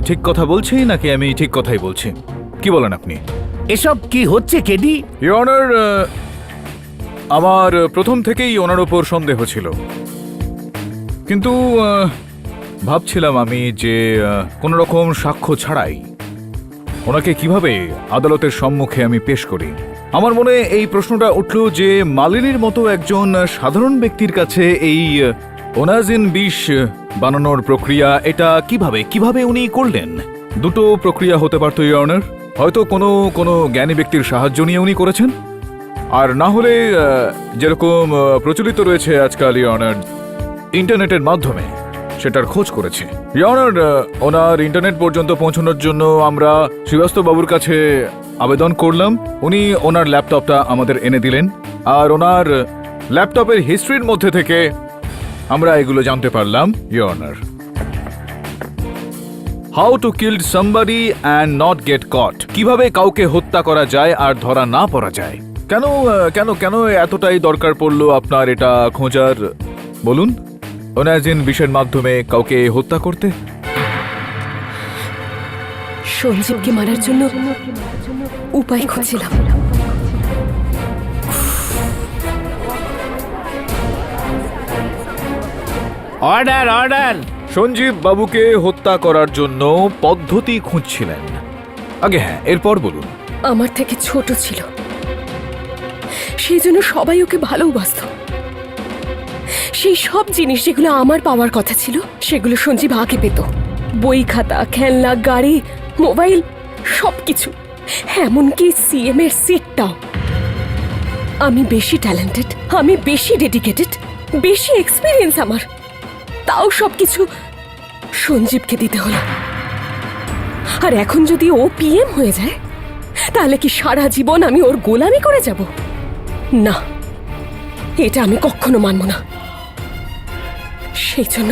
ঠিক কথা বলছি নাকি আমি ঠিক কথাই বলছি? কি বলেন আপনি? এসব কি হচ্ছে কেডি? ইয়োর অনার, আমার প্রথম থেকেই ওনার ওপর সন্দেহ ছিল, কিন্তু ভাবছিলাম আমি যে কোনো রকম সাক্ষ্য ছাড়াই ওনাকে কিভাবে আদালতের সম্মুখে আমি পেশ করি। আমার মনে এই প্রশ্নটা উঠল যে মালিনীর মতো একজন সাধারণ ব্যক্তির কাছে এই ওনাজিন বিষ বানানোর প্রক্রিয়া এটা কিভাবে উনি করলেন? দুটো প্রক্রিয়া হতে পারত ইয়োর অনার। হয়তো কোনো জ্ঞানী ব্যক্তির সাহায্য নিয়ে উনি করেছেন, আর না হলে যেরকম প্রচলিত রয়েছে আজকাল ইয়নার ইন্টারনেটের মাধ্যমে সেটার খোঁজ করেছে। ইয়নার ওনার ইন্টারনেট পর্যন্ত পৌঁছানোর জন্য আমরা শ্রীবাস্তব বাবুর কাছে আবেদন করলাম। উনি ওনার ল্যাপটপটা আমাদের এনে দিলেন, আর ওনার ল্যাপটপের হিস্ট্রির মধ্যে থেকে আমরা এগুলো জানতে পারলাম। Your honour, how to kill somebody and not get caught, কিভাবে কাউকে হত্যা করা যায় আর ধরা না পড়া যায়। কেন কেন কেন এতটাই দরকার পড়লো আপনার এটা খোঁজার, বলুন? অনাজিন বিষয়ের মাধ্যমে কাউকে হত্যা করতে? সঞ্জীবকে মারার জন্য উপায় খুঁজছিলাম। Order order. সঞ্জীব বাবুকে হত্যা করার জন্য পদ্ধতি খুঁজছিলেন। আগে হ্যাঁ, এরপর বলুন। আমার থেকে ছোট ছিল, সেই জন্য সবাই ওকে ভালোবাসত। সেই সব জিনিস যেগুলো আমার পাওয়ার কথা ছিল সেগুলো সঞ্জীব আগে পেত। বই খাতা, খেলনা, গাড়ি, মোবাইল, সবকিছু, এমনকি সিএম এর সিটটাও। আমি বেশি ট্যালেন্টেড, আমি বেশি ডেডিকেটেড, বেশি এক্সপিরিয়েন্স আমার, তাও সবকিছু সঞ্জীবকে দিতে হলো। আর এখন যদি ও পিএম হয়ে যায় তাহলে কি সারা জীবন আমি ওর গোলামি করে যাব? না, এটা আমি কখনো মানব না। সেই জন্য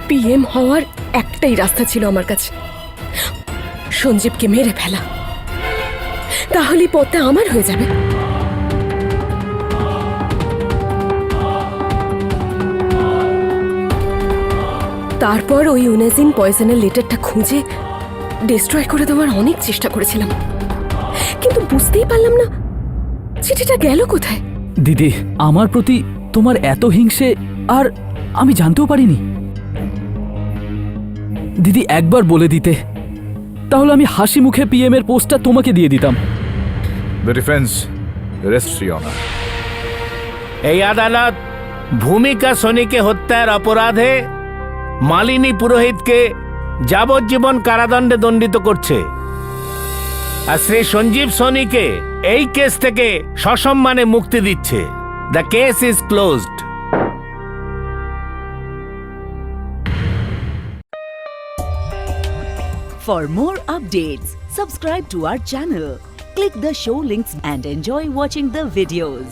পিএম হওয়ার একটাই রাস্তা ছিল আমার কাছে, সঞ্জীবকে মেরে ফেলা। তাহলে পথটা আমার হয়ে যাবে। তারপর ওই ইউনাজিন পয়জনের লেটারটা খুঁজে ডিস্ট্রয় করে দেওয়ার অনেক চেষ্টা করেছিলাম, কিন্তু বুঝতেই পারলাম না চিঠিটা গেল কোথায়। দিদি, আমার প্রতি তোমার এত হিংসে আর আমি জানতেও পারিনি। দিদি একবার বলে দিতে, তাহলে আমি হাসি মুখে পিএম এর পোস্টটা তোমাকে দিয়ে দিতাম। The defence rests your honour. এই আদালত ভূমিকা সোনিকে হত্যার অপরাধে মালিনী পুরোহিতকে যাবজ্জীবন কারাদণ্ডে দণ্ডিত করছে, আর শ্রী সঞ্জীব সোনিকে এই কেস থেকে সসম্মানে মুক্তি দিচ্ছে। The case is closed. For more updates, subscribe to our channel, click the show links and enjoy watching the videos.